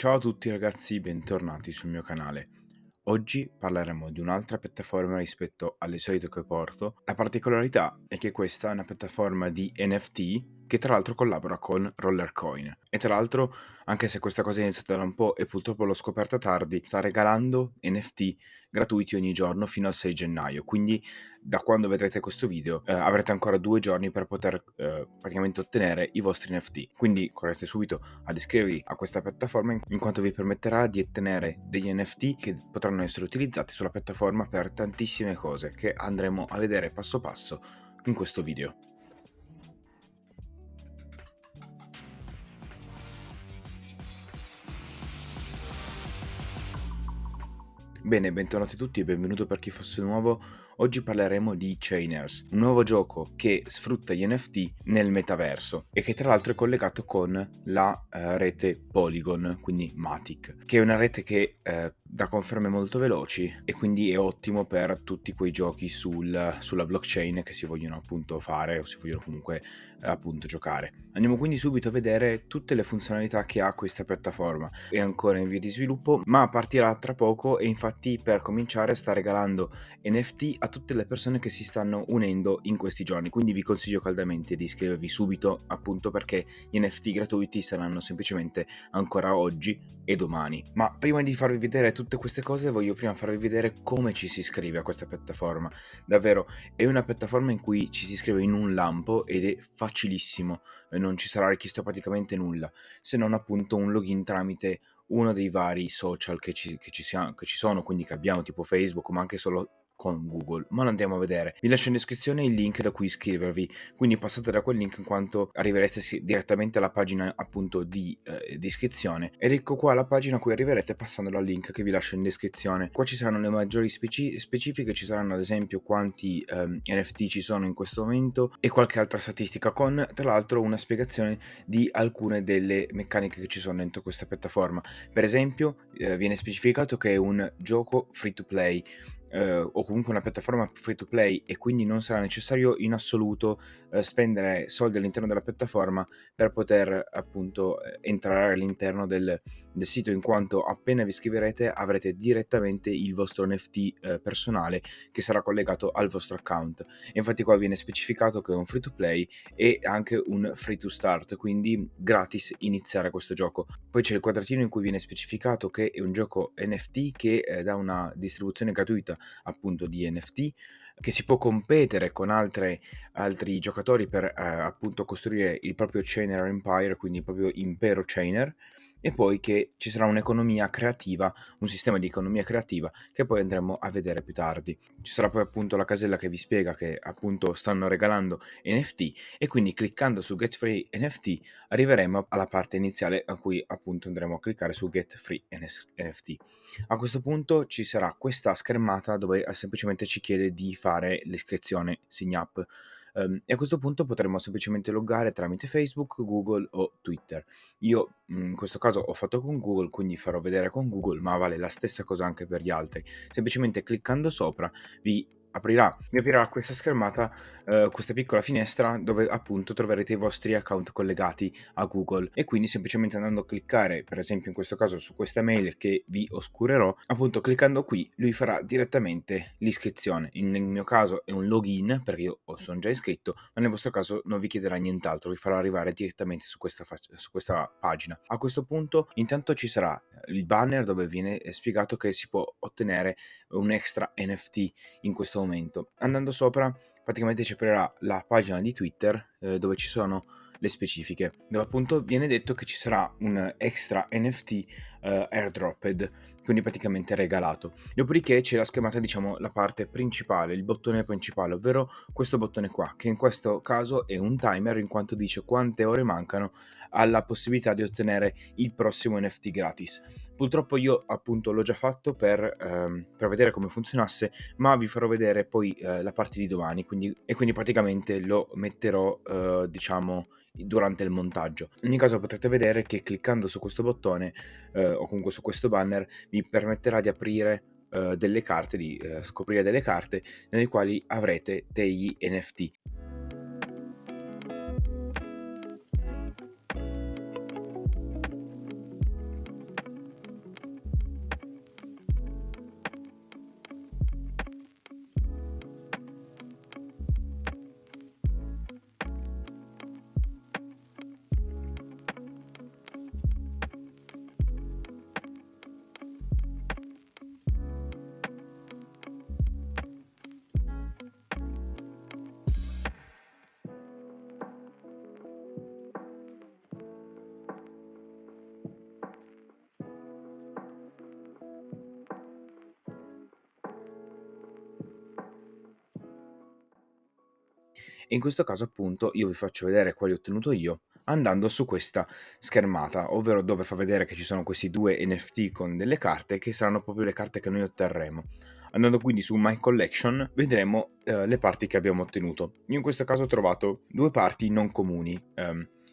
Ciao a tutti ragazzi, bentornati sul mio canale. Oggi parleremo di un'altra piattaforma rispetto alle solite che porto. La particolarità è che questa è una piattaforma di NFT che tra l'altro collabora con Rollercoin. E tra l'altro, anche se questa cosa è iniziata da un po' e purtroppo l'ho scoperta tardi, sta regalando NFT gratuiti ogni giorno fino al 6 gennaio. Quindi da quando vedrete questo video avrete ancora 2 giorni per poter praticamente ottenere i vostri NFT. Quindi correte subito ad iscrivervi a questa piattaforma in quanto vi permetterà di ottenere degli NFT che potranno essere utilizzati sulla piattaforma per tantissime cose che andremo a vedere passo passo in questo video. Bene, bentornati tutti e benvenuto per chi fosse nuovo. Oggi parleremo di Chainers, un nuovo gioco che sfrutta gli NFT nel metaverso e che tra l'altro è collegato con la rete Polygon, quindi Matic, che è una rete che dà conferme molto veloci e quindi è ottimo per tutti quei giochi sulla blockchain che si vogliono appunto fare o si vogliono comunque appunto giocare. Andiamo quindi subito a vedere tutte le funzionalità che ha questa piattaforma. È ancora in via di sviluppo, ma partirà tra poco e infatti per cominciare sta regalando NFT a tutte le persone che si stanno unendo in questi giorni, quindi vi consiglio caldamente di iscrivervi subito, appunto perché gli NFT gratuiti saranno semplicemente ancora oggi e domani. Ma prima di farvi vedere tutte queste cose voglio prima farvi vedere come ci si iscrive a questa piattaforma. Davvero è una piattaforma in cui ci si iscrive in un lampo ed è facilissimo, non ci sarà richiesto praticamente nulla, se non appunto un login tramite uno dei vari social che ci sono, quindi che abbiamo, tipo Facebook, ma anche solo con Google, ma lo andiamo a vedere. Vi lascio in descrizione il link da cui iscrivervi, quindi passate da quel link in quanto arriverete direttamente alla pagina appunto di iscrizione, ed ecco qua la pagina a cui arriverete passando dal link che vi lascio in descrizione. Qua ci saranno le maggiori specifiche, ci saranno ad esempio quanti NFT ci sono in questo momento e qualche altra statistica, con tra l'altro una spiegazione di alcune delle meccaniche che ci sono dentro questa piattaforma. Per esempio viene specificato che è un gioco free to play, o comunque una piattaforma free to play, e quindi non sarà necessario in assoluto spendere soldi all'interno della piattaforma per poter appunto entrare all'interno del sito, in quanto appena vi iscriverete avrete direttamente il vostro NFT personale che sarà collegato al vostro account. E infatti qua viene specificato che è un free to play e anche un free to start, quindi gratis iniziare questo gioco. Poi c'è il quadratino in cui viene specificato che è un gioco NFT che dà una distribuzione gratuita appunto di NFT, che si può competere con altri giocatori per appunto costruire il proprio Chainer Empire, quindi il proprio impero Chainer, e poi che ci sarà un'economia creativa, un sistema di economia creativa che poi andremo a vedere più tardi. Ci sarà poi appunto la casella che vi spiega che appunto stanno regalando NFT, e quindi cliccando su Get Free NFT arriveremo alla parte iniziale a cui appunto andremo a cliccare su Get Free NFT. A questo punto ci sarà questa schermata dove semplicemente ci chiede di fare l'iscrizione Sign Up. E a questo punto potremo semplicemente loggare tramite Facebook, Google o Twitter. Io in questo caso ho fatto con Google, quindi farò vedere con Google, ma vale la stessa cosa anche per gli altri. Semplicemente cliccando sopra vi aprirà questa schermata, questa piccola finestra dove appunto troverete i vostri account collegati a Google, e quindi semplicemente andando a cliccare, per esempio in questo caso su questa mail che vi oscurerò, appunto cliccando qui lui farà direttamente l'iscrizione. Nel mio caso è un login perché io sono già iscritto, ma nel vostro caso non vi chiederà nient'altro, vi farà arrivare direttamente su questa pagina. A questo punto intanto ci sarà il banner dove viene spiegato che si può ottenere un extra NFT in questo momento. Andando sopra praticamente ci aprirà la pagina di Twitter dove ci sono le specifiche, dove appunto viene detto che ci sarà un extra NFT airdropped, quindi praticamente regalato. Dopodiché c'è la schermata, diciamo la parte principale, il bottone principale, ovvero questo bottone qua, che in questo caso è un timer in quanto dice quante ore mancano alla possibilità di ottenere il prossimo NFT gratis. Purtroppo io appunto l'ho già fatto per vedere come funzionasse, ma vi farò vedere poi la parte di domani, quindi praticamente lo metterò diciamo durante il montaggio. In ogni caso potrete vedere che cliccando su questo bottone o comunque su questo banner vi permetterà di aprire delle carte, di scoprire delle carte nelle quali avrete degli NFT. E in questo caso appunto io vi faccio vedere quali ho ottenuto io andando su questa schermata, ovvero dove fa vedere che ci sono questi due NFT con delle carte che saranno proprio le carte che noi otterremo. Andando quindi su My Collection vedremo le parti che abbiamo ottenuto. Io in questo caso ho trovato due parti non comuni.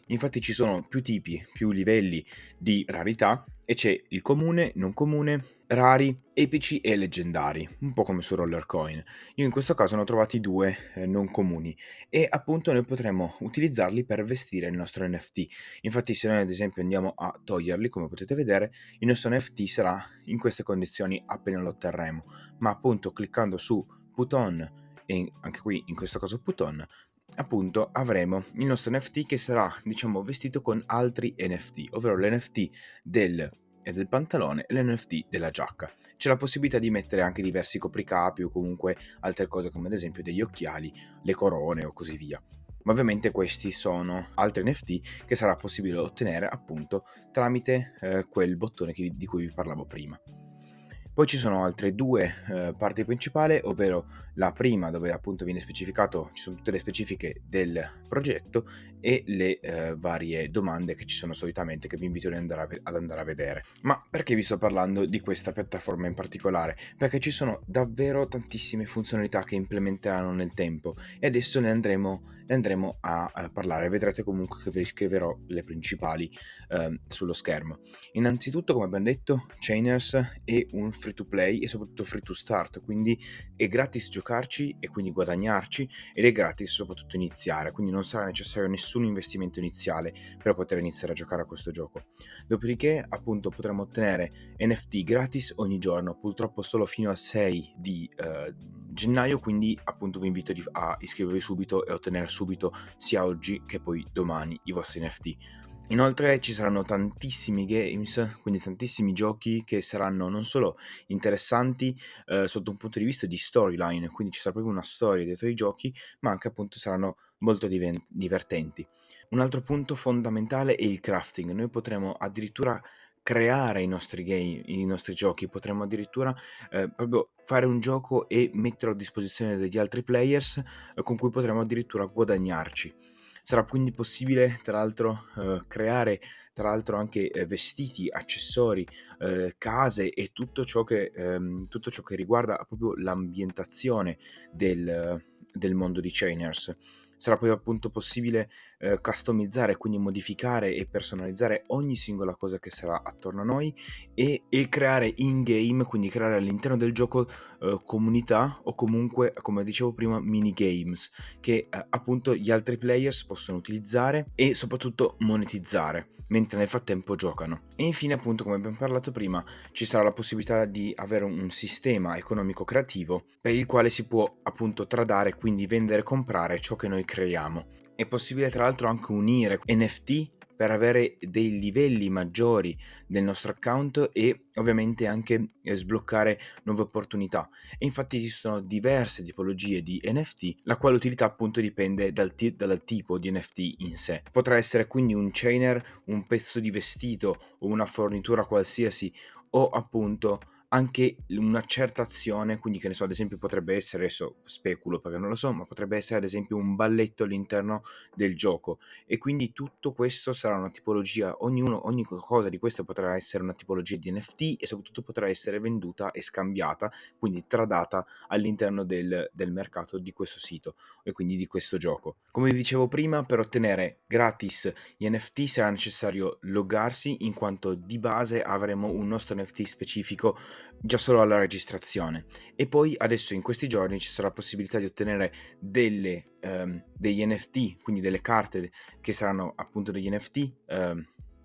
Infatti ci sono più tipi, più livelli di rarità e c'è il comune, non comune, rari, epici e leggendari, un po' come su Rollercoin. Io in questo caso ne ho trovati due non comuni e appunto noi potremo utilizzarli per vestire il nostro NFT. Infatti se noi ad esempio andiamo a toglierli, come potete vedere, il nostro NFT sarà in queste condizioni appena lo otterremo, ma appunto cliccando su Put On e anche qui in questo caso Put On, appunto avremo il nostro NFT che sarà diciamo vestito con altri NFT, ovvero l'NFT del pantalone e l'NFT della giacca. C'è la possibilità di mettere anche diversi copricapi o comunque altre cose come ad esempio degli occhiali, le corone o così via. Ma ovviamente questi sono altri NFT che sarà possibile ottenere appunto tramite quel bottone di cui vi parlavo prima. Poi ci sono altre due parti principali, ovvero la prima dove appunto viene specificato, ci sono tutte le specifiche del progetto e le varie domande che ci sono solitamente che vi invito ad andare a vedere. Ma perché vi sto parlando di questa piattaforma in particolare? Perché ci sono davvero tantissime funzionalità che implementeranno nel tempo e adesso ne andremo a parlare. Vedrete comunque che vi scriverò le principali sullo schermo. Innanzitutto, come abbiamo detto, Chainers è un free to play e soprattutto free to start, quindi è gratis giocarci e quindi guadagnarci ed è gratis soprattutto iniziare, quindi non sarà necessario nessun investimento iniziale per poter iniziare a giocare a questo gioco. Dopodiché appunto potremo ottenere NFT gratis ogni giorno, purtroppo solo fino al 6 di gennaio, quindi appunto vi invito a iscrivervi subito e ottenere subito sia oggi che poi domani i vostri NFT. Inoltre ci saranno tantissimi games, quindi tantissimi giochi che saranno non solo interessanti sotto un punto di vista di storyline, quindi ci sarà proprio una storia dietro i giochi, ma anche appunto saranno molto divertenti. Un altro punto fondamentale è il crafting. Noi potremo addirittura creare i nostri game, i nostri giochi, potremo addirittura proprio fare un gioco e metterlo a disposizione degli altri players con cui potremo addirittura guadagnarci. Sarà quindi possibile, tra l'altro, creare tra l'altro anche vestiti, accessori, case e tutto ciò che riguarda proprio l'ambientazione del mondo di Chainers. Sarà poi appunto possibile customizzare, quindi modificare e personalizzare ogni singola cosa che sarà attorno a noi e creare in game, quindi creare all'interno del gioco comunità o comunque, come dicevo prima, minigames che appunto gli altri players possono utilizzare e soprattutto monetizzare mentre nel frattempo giocano. E infine appunto come abbiamo parlato prima ci sarà la possibilità di avere un sistema economico creativo per il quale si può appunto tradare, quindi vendere e comprare ciò che noi creiamo. È possibile tra l'altro anche unire NFT per avere dei livelli maggiori del nostro account e ovviamente anche sbloccare nuove opportunità. E infatti esistono diverse tipologie di NFT, la quale utilità appunto dipende dal tipo di NFT in sé. Potrà essere quindi un chainer, un pezzo di vestito o una fornitura qualsiasi o appunto anche una certa azione, quindi che ne so, ad esempio potrebbe essere, adesso speculo perché non lo so, ma potrebbe essere ad esempio un balletto all'interno del gioco e quindi tutto questo sarà una tipologia, ogni cosa di questo potrà essere una tipologia di NFT e soprattutto potrà essere venduta e scambiata, quindi tradata all'interno del mercato di questo sito e quindi di questo gioco. Come vi dicevo prima, per ottenere gratis gli NFT sarà necessario loggarsi in quanto di base avremo un nostro NFT specifico già solo alla registrazione e poi adesso in questi giorni ci sarà la possibilità di ottenere degli NFT, quindi delle carte che saranno appunto degli NFT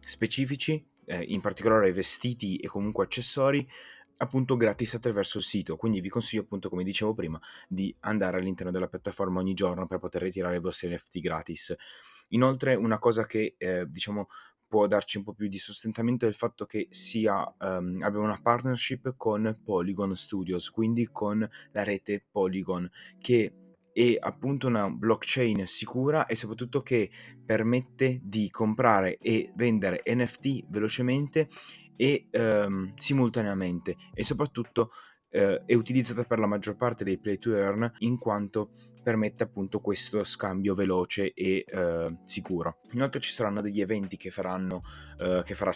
specifici, in particolare vestiti e comunque accessori appunto gratis attraverso il sito, quindi vi consiglio appunto come dicevo prima di andare all'interno della piattaforma ogni giorno per poter ritirare i vostri NFT gratis. Inoltre una cosa che diciamo può darci un po' più di sostentamento è il fatto che abbiamo una partnership con Polygon Studios, quindi con la rete Polygon, che è appunto una blockchain sicura e soprattutto che permette di comprare e vendere NFT velocemente e simultaneamente e soprattutto è utilizzata per la maggior parte dei play to earn in quanto permette appunto questo scambio veloce e sicuro. Inoltre ci saranno degli eventi che farà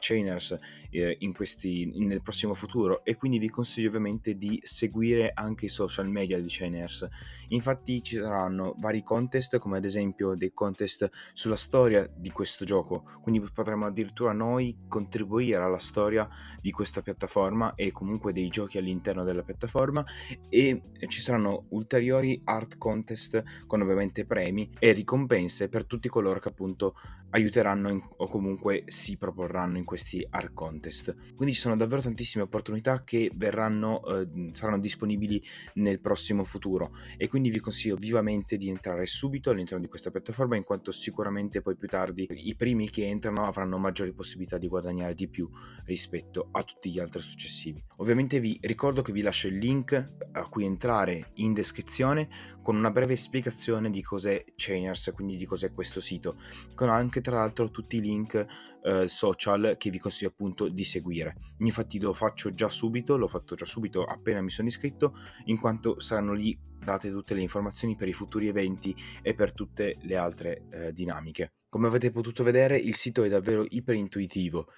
Chainers nel prossimo futuro, e quindi vi consiglio ovviamente di seguire anche i social media di Chainers. Infatti ci saranno vari contest, come ad esempio dei contest sulla storia di questo gioco, quindi potremo addirittura noi contribuire alla storia di questa piattaforma e comunque dei giochi all'interno della piattaforma, e ci saranno ulteriori art contest con ovviamente premi e ricompense per tutti coloro che appunto aiuteranno o comunque si proporranno in questi art contest. Quindi ci sono davvero tantissime opportunità che saranno disponibili nel prossimo futuro, e quindi vi consiglio vivamente di entrare subito all'interno di questa piattaforma, in quanto sicuramente poi più tardi i primi che entrano avranno maggiori possibilità di guadagnare di più rispetto a tutti gli altri successivi. Ovviamente vi ricordo che vi lascio il link a cui entrare in descrizione con una breve spiegazione di cos'è Chainers, quindi di cos'è questo sito, con anche tra l'altro tutti i link social che vi consiglio appunto di seguire. Infatti l'ho fatto già subito appena mi sono iscritto, in quanto saranno lì date tutte le informazioni per i futuri eventi e per tutte le altre dinamiche. Come avete potuto vedere, il sito è davvero iper intuitivo,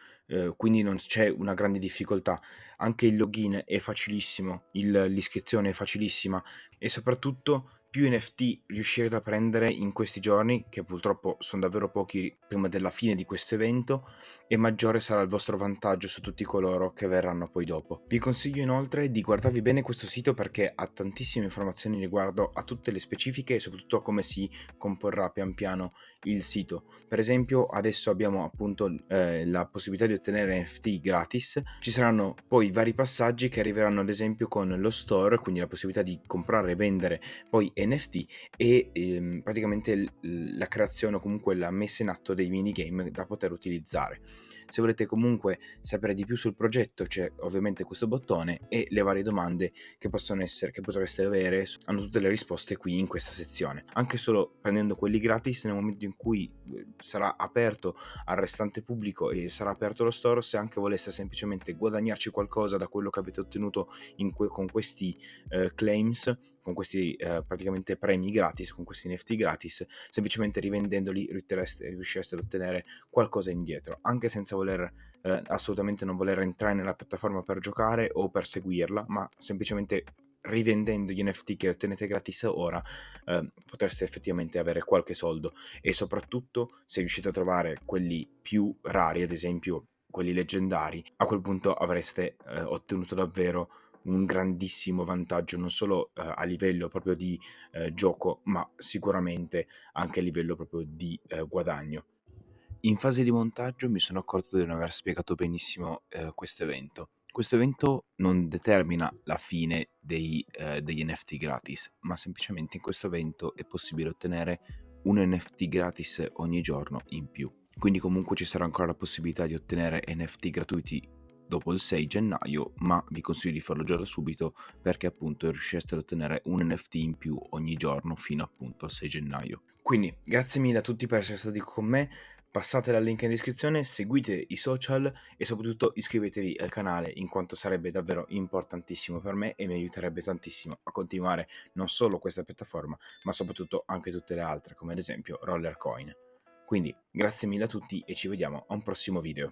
quindi non c'è una grande difficoltà. Anche il login è facilissimo, l'iscrizione è facilissima, e soprattutto più NFT riuscirete a prendere in questi giorni, che purtroppo sono davvero pochi prima della fine di questo evento, e maggiore sarà il vostro vantaggio su tutti coloro che verranno poi dopo. Vi consiglio inoltre di guardarvi bene questo sito, perché ha tantissime informazioni riguardo a tutte le specifiche e soprattutto a come si comporrà pian piano il sito. Per esempio adesso abbiamo appunto la possibilità di ottenere NFT gratis. Ci saranno poi vari passaggi che arriveranno ad esempio con lo store, quindi la possibilità di comprare e vendere poi NFT, e praticamente la creazione o comunque la messa in atto dei minigame da poter utilizzare. Se volete comunque sapere di più sul progetto, c'è ovviamente questo bottone, e le varie domande che potreste avere hanno tutte le risposte qui in questa sezione. Anche solo prendendo quelli gratis, nel momento in cui sarà aperto al restante pubblico e sarà aperto lo store, se anche voleste semplicemente guadagnarci qualcosa da quello che avete ottenuto con questi claims, con questi praticamente premi gratis, con questi NFT gratis, semplicemente rivendendoli riuscireste ad ottenere qualcosa indietro, anche senza assolutamente non voler entrare nella piattaforma per giocare o per seguirla, ma semplicemente rivendendo gli NFT che ottenete gratis ora, potreste effettivamente avere qualche soldo. E soprattutto, se riuscite a trovare quelli più rari, ad esempio quelli leggendari, a quel punto avreste ottenuto davvero un grandissimo vantaggio, non solo a livello proprio di gioco, ma sicuramente anche a livello proprio di guadagno. In fase di montaggio mi sono accorto di non aver spiegato benissimo questo evento. Questo evento non determina la fine degli NFT gratis, ma semplicemente in questo evento è possibile ottenere un NFT gratis ogni giorno in più. Quindi comunque ci sarà ancora la possibilità di ottenere NFT gratuiti dopo il 6 gennaio, ma vi consiglio di farlo già da subito, perché appunto riuscireste ad ottenere un NFT in più ogni giorno fino appunto al 6 gennaio. Quindi grazie mille a tutti per essere stati con me. Passate dal link in descrizione, seguite i social e soprattutto iscrivetevi al canale, in quanto sarebbe davvero importantissimo per me e mi aiuterebbe tantissimo a continuare non solo questa piattaforma, ma soprattutto anche tutte le altre, come ad esempio Rollercoin. Quindi grazie mille a tutti e ci vediamo a un prossimo video.